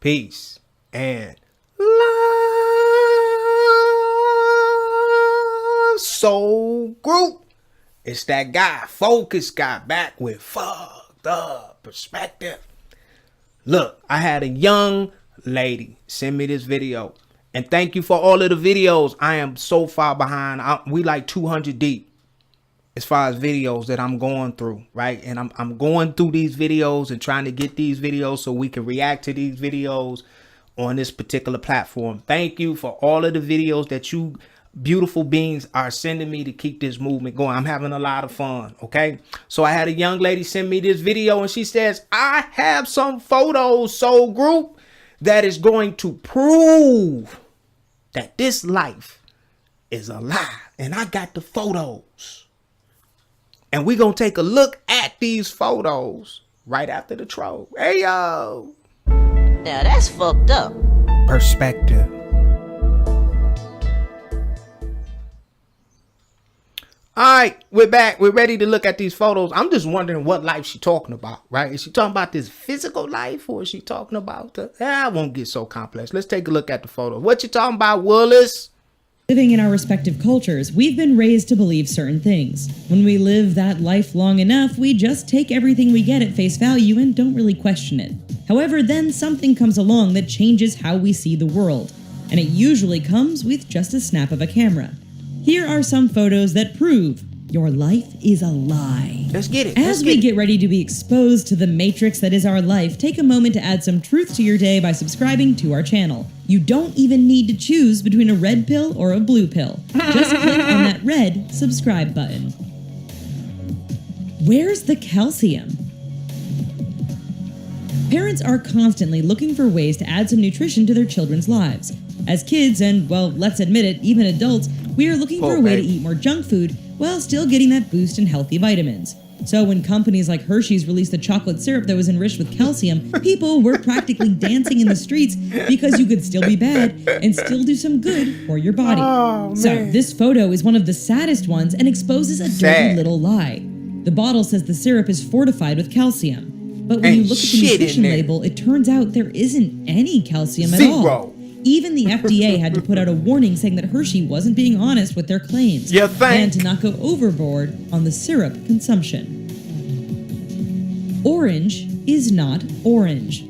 peace, and love. Soul Group. It's that guy, Focus guy, back with fucked up perspective. Look, I had a young lady send me this video. And thank you for all of the videos. I am so far behind. We like 200 deep as far as videos that I'm going through, right? And I'm going through these videos and trying to get these videos so we can react to these videos on this particular platform. Thank you for all of the videos that you beautiful beings are sending me to keep this movement going. I'm having a lot of fun, okay? So I had a young lady send me this video and she says, I have some photos, Soul Group, that is going to prove that this life is a lie. And I got the photos. And we're going to take a look at these photos right after the troll. Hey, yo. Now that's fucked up. Perspective. All right, we're back. We're ready to look at these photos. I'm just wondering what life she's talking about, right? Is she talking about this physical life, or is she talking about the... I won't get so complex. Let's take a look at the photos. What you talking about, Willis? Living in our respective cultures, we've been raised to believe certain things. When we live that life long enough, we just take everything we get at face value and don't really question it. However, then something comes along that changes how we see the world, and it usually comes with just a snap of a camera. Here are some photos that prove your life is a lie. Let's get it. As we get ready to be exposed to the matrix that is our life, take a moment to add some truth to your day by subscribing to our channel. You don't even need to choose between a red pill or a blue pill. Just click on that red subscribe button. Where's the calcium? Parents are constantly looking for ways to add some nutrition to their children's lives. As kids, and well, let's admit it, even adults, we are looking for a way to eat more junk food while still getting that boost in healthy vitamins. So when companies like Hershey's released the chocolate syrup that was enriched with calcium, people were practically dancing in the streets because you could still be bad and still do some good for your body. Oh, so this photo is one of the saddest ones and exposes a dirty little lie. The bottle says the syrup is fortified with calcium. But when you look at the nutrition label, it turns out there isn't any calcium at all. Even the FDA had to put out a warning saying that Hershey wasn't being honest with their claims and to not go overboard on the syrup consumption. Orange is not orange.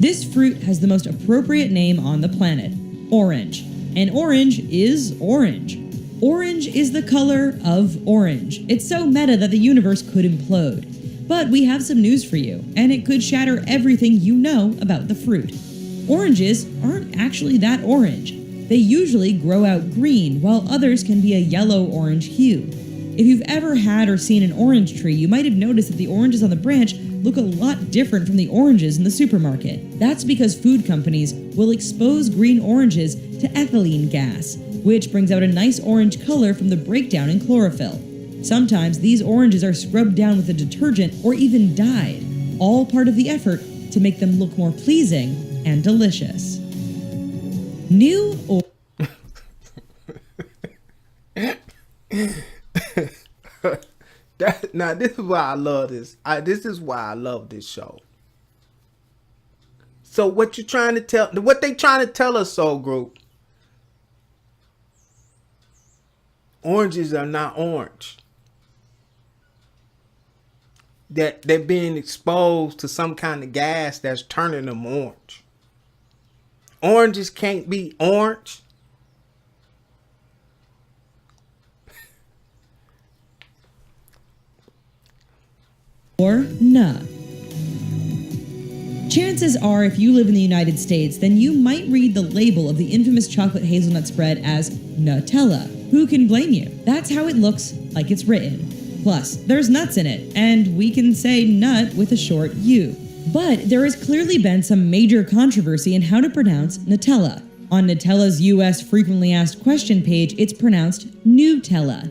This fruit has the most appropriate name on the planet, orange. And orange is orange. Orange is the color of orange. It's so meta that the universe could implode. But we have some news for you, and it could shatter everything you know about the fruit. Oranges aren't actually that orange. They usually grow out green, while others can be a yellow-orange hue. If you've ever had or seen an orange tree, you might have noticed that the oranges on the branch look a lot different from the oranges in the supermarket. That's because food companies will expose green oranges to ethylene gas, which brings out a nice orange color from the breakdown in chlorophyll. Sometimes these oranges are scrubbed down with a detergent or even dyed, all part of the effort to make them look more pleasing and delicious. Now this is why I love this. This is why I love this show. So what you trying to tell? What they trying to tell us, Soul Group? Oranges are not orange. That they're being exposed to some kind of gas that's turning them orange. Oranges can't be orange. Or nah. Chances are, if you live in the United States, then you might read the label of the infamous chocolate hazelnut spread as Nutella. Who can blame you? That's how it looks like it's written. Plus, there's nuts in it, and we can say nut with a short U. But there has clearly been some major controversy in how to pronounce Nutella. On Nutella's US frequently asked question page, it's pronounced Nutella.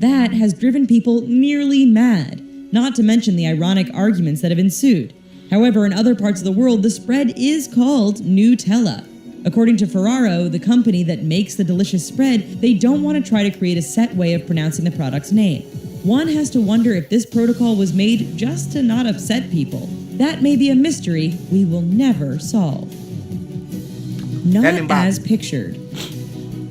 That has driven people nearly mad, not to mention the ironic arguments that have ensued. However, in other parts of the world, the spread is called Nutella. According to Ferraro, the company that makes the delicious spread, they don't want to try to create a set way of pronouncing the product's name. One has to wonder if this protocol was made just to not upset people. That may be a mystery we will never solve. Not as pictured.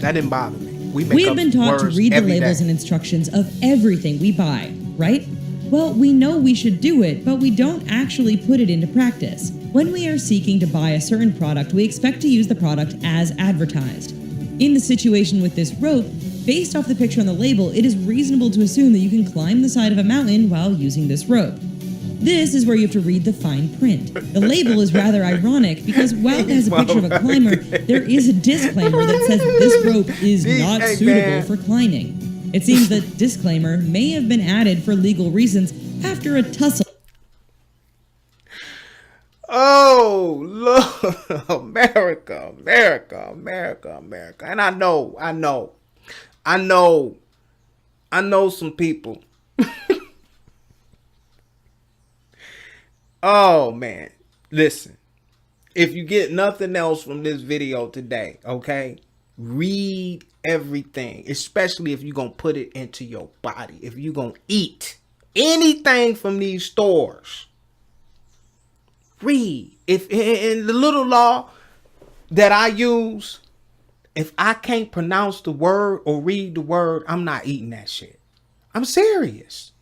That didn't bother me. We have been taught to read the labels and instructions of everything we buy, right? Well, we know we should do it, but we don't actually put it into practice. When we are seeking to buy a certain product, we expect to use the product as advertised. In the situation with this rope, based off the picture on the label, it is reasonable to assume that you can climb the side of a mountain while using this rope. This is where you have to read the fine print. The label is rather ironic because while it has a picture of a climber, there is a disclaimer that says this rope is not suitable for climbing. It seems the disclaimer may have been added for legal reasons after a tussle. Oh, look, America. And I know some people. Oh, man. Listen, if you get nothing else from this video today, okay, read everything, especially if you're going to put it into your body. If you're going to eat anything from these stores, read. If in the little law that I use, if I can't pronounce the word or read the word, I'm not eating that shit. I'm serious.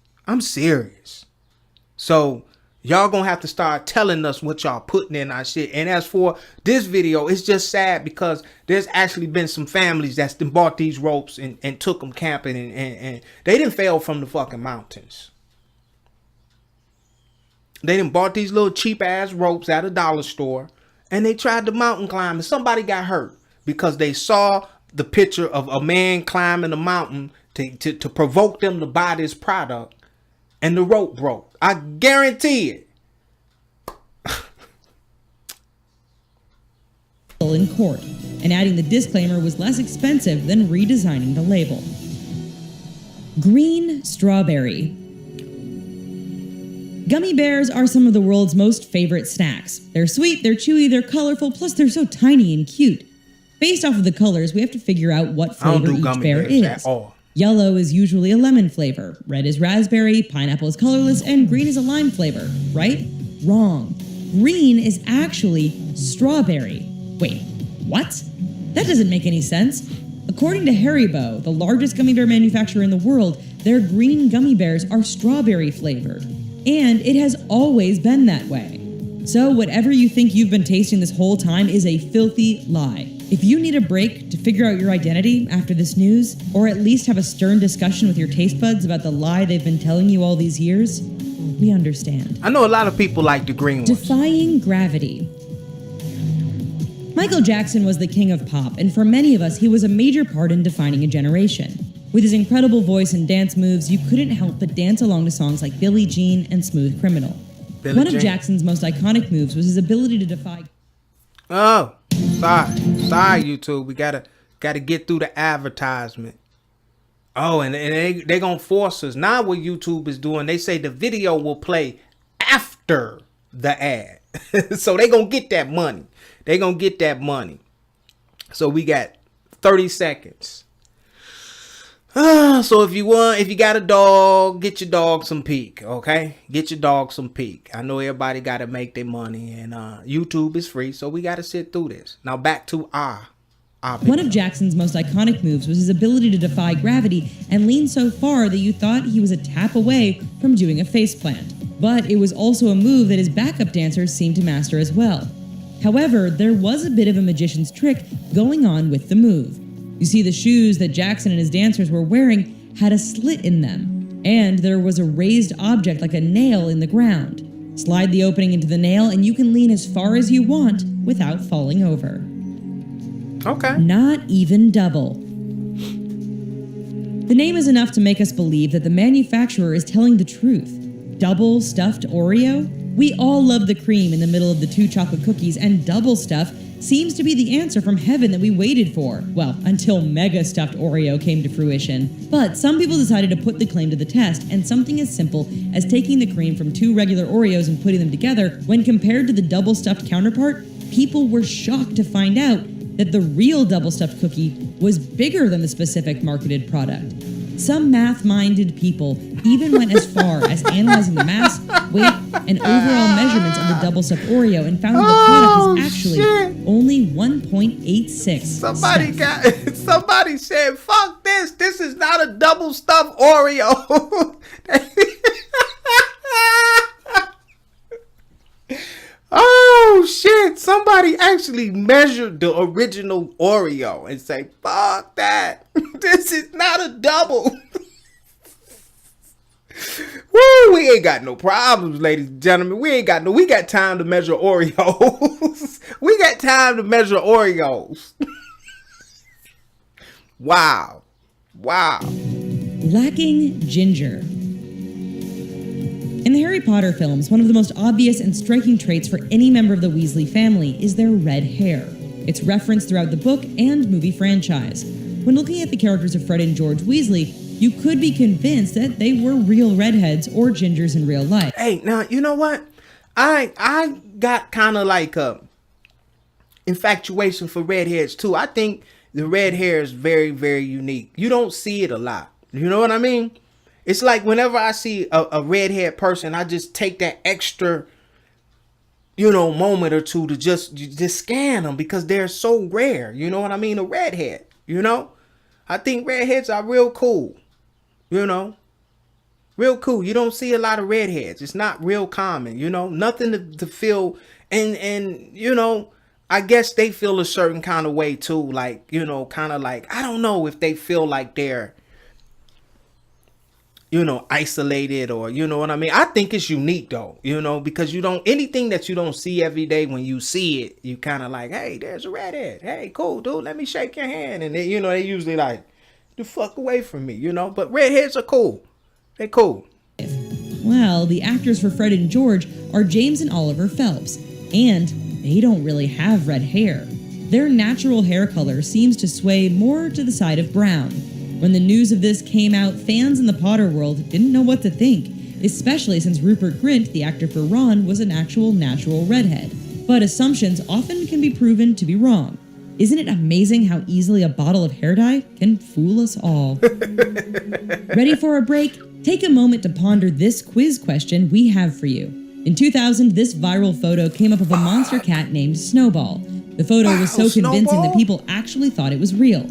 So y'all gonna have to start telling us what y'all putting in our shit. And as for this video, it's just sad because there's actually been some families that's bought these ropes and took them camping and they didn't fail from the fucking mountains. They done bought these little cheap ass ropes at a dollar store and they tried to mountain climb and somebody got hurt because they saw the picture of a man climbing a mountain to provoke them to buy this product and the rope broke. I guarantee it. In court, and adding the disclaimer was less expensive than redesigning the label. Green strawberry. Gummy bears are some of the world's most favorite snacks. They're sweet, they're chewy, they're colorful, plus they're so tiny and cute. Based off of the colors, we have to figure out what flavor each bear is. Yellow is usually a lemon flavor, red is raspberry, pineapple is colorless, and green is a lime flavor, right? Wrong. Green is actually strawberry. Wait, what? That doesn't make any sense. According to Haribo, the largest gummy bear manufacturer in the world, their green gummy bears are strawberry flavored. And it has always been that way. So whatever you think you've been tasting this whole time is a filthy lie. If you need a break to figure out your identity after this news, or at least have a stern discussion with your taste buds about the lie they've been telling you all these years, we understand. I know a lot of people like the green ones. Defying gravity. Michael Jackson was the king of pop, and for many of us, he was a major part in defining a generation. With his incredible voice and dance moves, you couldn't help but dance along to songs like Billie Jean and Smooth Criminal. One of Jackson's most iconic moves was his ability to defy... Oh, sorry, YouTube. We gotta get through the advertisement. Oh, and they gonna force us. Now what YouTube is doing, they say the video will play after the ad. So they gonna get that money. So we got 30 seconds. So if you got a dog, get your dog some peek, okay? Get your dog some peek. I know everybody got to make their money, and YouTube is free, so we got to sit through this. Now back to our One of Jackson's most iconic moves was his ability to defy gravity and lean so far that you thought he was a tap away from doing a faceplant. But it was also a move that his backup dancers seemed to master as well. However, there was a bit of a magician's trick going on with the move. You see, the shoes that Jackson and his dancers were wearing had a slit in them, and there was a raised object like a nail in the ground. Slide the opening into the nail and you can lean as far as you want without falling over. Okay. Not even double. The name is enough to make us believe that the manufacturer is telling the truth. Double stuffed Oreo? We all love the cream in the middle of the 2 chocolate cookies, and double stuff seems to be the answer from heaven that we waited for. Well, until mega stuffed Oreo came to fruition. But some people decided to put the claim to the test, and something as simple as taking the cream from 2 regular Oreos and putting them together, when compared to the double stuffed counterpart, people were shocked to find out that the real double stuffed cookie was bigger than the specific marketed product. Some math-minded people even went as far as analyzing the mass, weight, and overall measurements of the double-stuffed Oreo and found that the product is actually only 1.86. Somebody said, fuck this. This is not a double stuffed Oreo. Oh shit. Somebody actually measured the original Oreo and say, fuck that. This is not a double. Woo, we ain't got no problems, ladies and gentlemen. We got time to measure Oreos. We got time to measure Oreos. Wow. Lacking ginger. In the Harry Potter films, one of the most obvious and striking traits for any member of the Weasley family is their red hair. It's referenced throughout the book and movie franchise. When looking at the characters of Fred and George Weasley, you could be convinced that they were real redheads or gingers in real life. Hey, now, you know what? I got kind of like a infatuation for redheads too. I think the red hair is very, very unique. You don't see it a lot. You know what I mean? It's like whenever I see a redhead person, I just take that extra, moment or two to just scan them because they're so rare. You know what I mean? A redhead, I think redheads are real cool, real cool. You don't see a lot of redheads. It's not real common, nothing to feel. And I guess they feel a certain kind of way too. Like, kind of like, I don't know if they feel like they're, isolated or, what I mean? I think it's unique though, because anything that you don't see every day, when you see it, you kind of like, hey, there's a redhead. Hey, cool, dude. Let me shake your hand. And they, they usually like, the fuck away from me, but redheads are cool. They're cool. Well, the actors for Fred and George are James and Oliver Phelps, and they don't really have red hair. Their natural hair color seems to sway more to the side of brown. When the news of this came out, fans in the Potter world didn't know what to think, especially since Rupert Grint, the actor for Ron, was an actual natural redhead. But assumptions often can be proven to be wrong. Isn't it amazing how easily a bottle of hair dye can fool us all? Ready for a break? Take a moment to ponder this quiz question we have for you. In 2000, this viral photo came up of a monster cat named Snowball. The photo was so convincing that people actually thought it was real.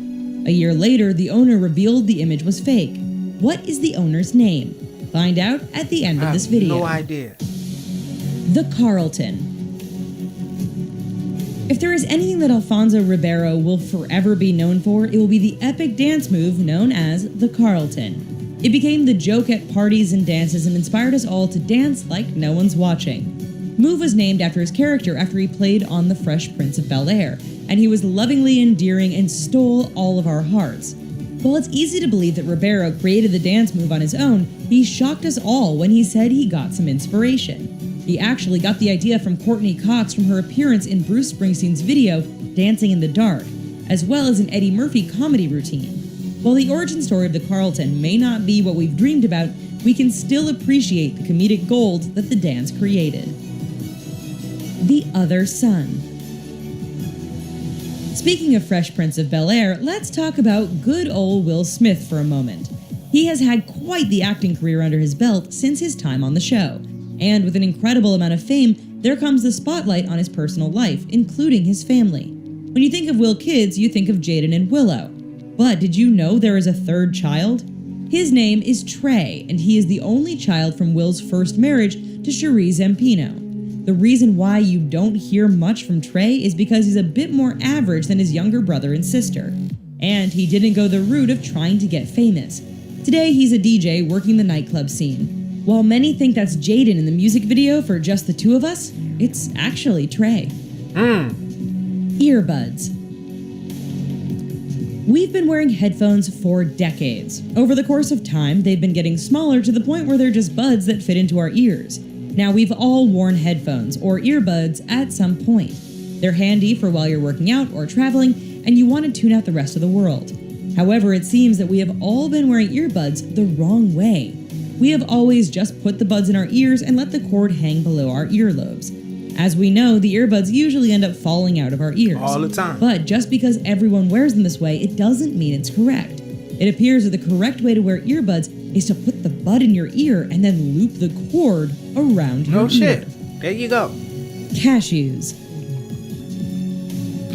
A year later, the owner revealed the image was fake. What is the owner's name? Find out at the end of this video. No idea. The CARLTON. If there is anything that Alfonso Ribeiro will forever be known for, it will be the epic dance move known as the CARLTON. It became the joke at parties and dances and inspired us all to dance like no one's watching. Move was named after his character after he played on The Fresh Prince of Bel-Air, and he was lovingly endearing and stole all of our hearts. While it's easy to believe that Ribeiro created the dance move on his own, he shocked us all when he said he got some inspiration. He actually got the idea from Courtney Cox from her appearance in Bruce Springsteen's video, Dancing in the Dark, as well as an Eddie Murphy comedy routine. While the origin story of the CARLTON may not be what we've dreamed about, we can still appreciate the comedic gold that the dance created. The Other Son. Speaking of Fresh Prince of Bel-Air, let's talk about good old Will Smith for a moment. He has had quite the acting career under his belt since his time on the show. And with an incredible amount of fame, there comes the spotlight on his personal life, including his family. When you think of Will kids, you think of Jaden and Willow. But did you know there is a third child? His name is Trey, and he is the only child from Will's first marriage to Cherie Zampino. The reason why you don't hear much from Trey is because he's a bit more average than his younger brother and sister. And he didn't go the route of trying to get famous. Today, he's a DJ working the nightclub scene. While many think that's Jaden in the music video for Just the Two of Us, it's actually Trey. Earbuds. We've been wearing headphones for decades. Over the course of time, they've been getting smaller to the point where they're just buds that fit into our ears. Now, we've all worn headphones or earbuds at some point. They're handy for while you're working out or traveling and you want to tune out the rest of the world. However, it seems that we have all been wearing earbuds the wrong way. We have always just put the buds in our ears and let the cord hang below our earlobes. As we know, the earbuds usually end up falling out of our ears. All the time. But just because everyone wears them this way, it doesn't mean it's correct. It appears that the correct way to wear earbuds is to put the bud in your ear and then loop the cord around your No ear. shit. There you go. Cashews.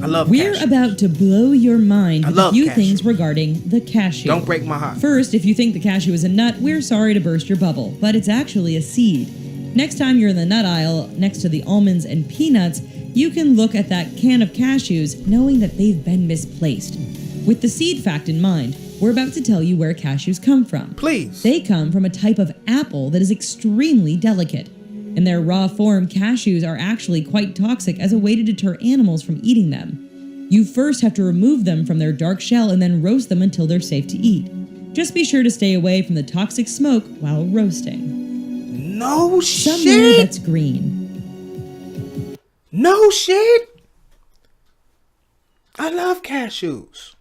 I love We're cashews. about to blow your mind with a love few cashews. things regarding the cashew. Don't break my heart. First, if you think the cashew is a nut, we're sorry to burst your bubble, but it's actually a seed. Next time you're in the nut aisle next to the almonds and peanuts, you can look at that can of cashews knowing that they've been misplaced. With the seed fact in mind, we're about to tell you where cashews come from. Please. They come from a type of apple that is extremely delicate. In their raw form, cashews are actually quite toxic as a way to deter animals from eating them. You first have to remove them from their dark shell and then roast them until they're safe to eat. Just be sure to stay away from the toxic smoke while roasting. No Somewhere shit. that's green. No shit. I love cashews.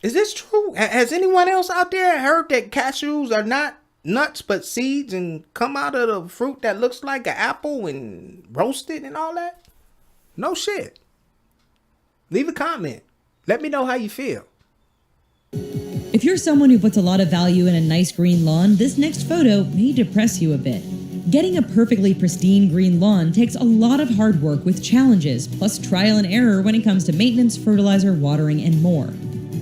Is this true? Has anyone else out there heard that cashews are not nuts but seeds and come out of the fruit that looks like an apple and roasted and all that? No shit. Leave a comment. Let me know how you feel. If you're someone who puts a lot of value in a nice green lawn, this next photo may depress you a bit. Getting a perfectly pristine green lawn takes a lot of hard work with challenges, plus trial and error when it comes to maintenance, fertilizer, watering, and more.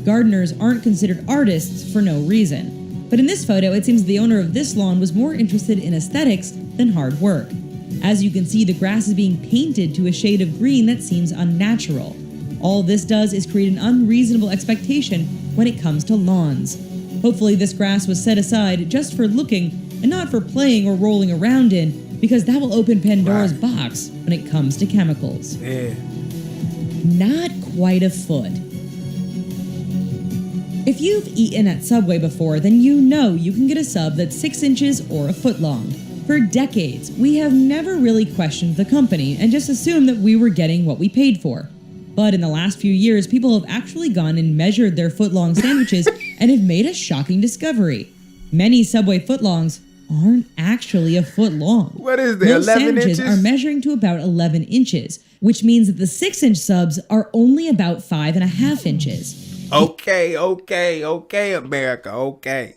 Gardeners aren't considered artists for no reason. But in this photo, it seems the owner of this lawn was more interested in aesthetics than hard work. As you can see, the grass is being painted to a shade of green that seems unnatural. All this does is create an unreasonable expectation when it comes to lawns. Hopefully this grass was set aside just for looking and not for playing or rolling around in, because that will open Pandora's box when it comes to chemicals. Yeah. Not quite a foot. If you've eaten at Subway before, then you know you can get a sub that's 6 inches or a foot long. For decades, we have never really questioned the company and just assumed that we were getting what we paid for. But in the last few years, people have actually gone and measured their foot-long sandwiches and have made a shocking discovery. Many Subway footlongs aren't actually a foot long. What is there, Most 11 sandwiches inches? are measuring to about 11 inches, which means that the 6-inch subs are only about 5.5 inches. Okay, America, okay.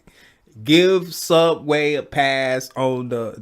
Give Subway a pass on the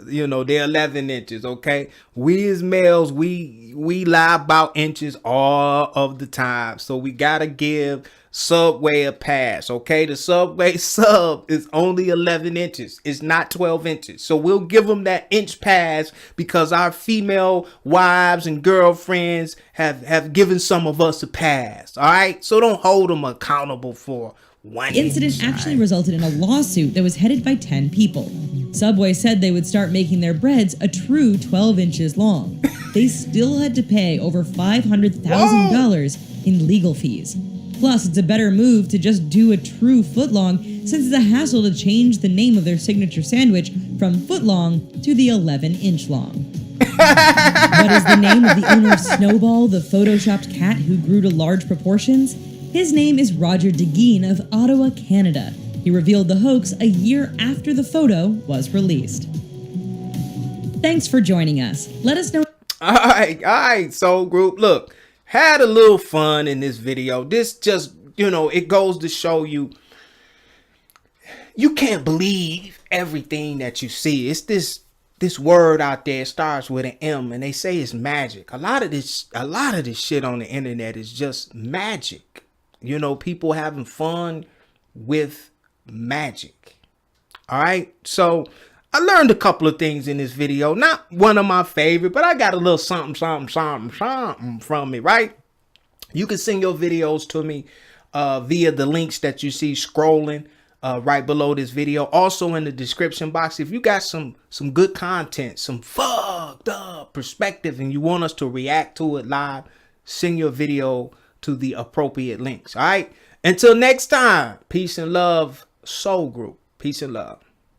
11 inches, okay? We as males, we lie about inches all of the time. So we gotta give Subway a pass, okay? The Subway sub is only 11 inches. It's not 12 inches. So we'll give them that inch pass because our female wives and girlfriends have given some of us a pass, all right? So don't hold them accountable for one Incident inch, actually all right? resulted in a lawsuit that was headed by 10 people. Subway said they would start making their breads a true 12 inches long. They still had to pay over $500,000 in legal fees. Plus, it's a better move to just do a true footlong, since it's a hassle to change the name of their signature sandwich from footlong to the 11-inch long. What is the name of the owner of Snowball, the photoshopped cat who grew to large proportions? His name is Roger Deguine of Ottawa, Canada. He revealed the hoax a year after the photo was released. Thanks for joining us. Let us know. All right, Soul Group. Look, had a little fun in this video. This just, it goes to show you, you can't believe everything that you see. It's this word out there, starts with an M, and they say it's magic. A lot of this shit on the internet is just magic. People having fun with magic. All right. So I learned a couple of things in this video. Not one of my favorite, but I got a little something from it, right? You can send your videos to me via the links that you see scrolling right below this video. Also in the description box, if you got some good content, some fucked up perspective, and you want us to react to it live, send your video to the appropriate links. All right. Until next time, peace and love, Soul Group. Peace and love.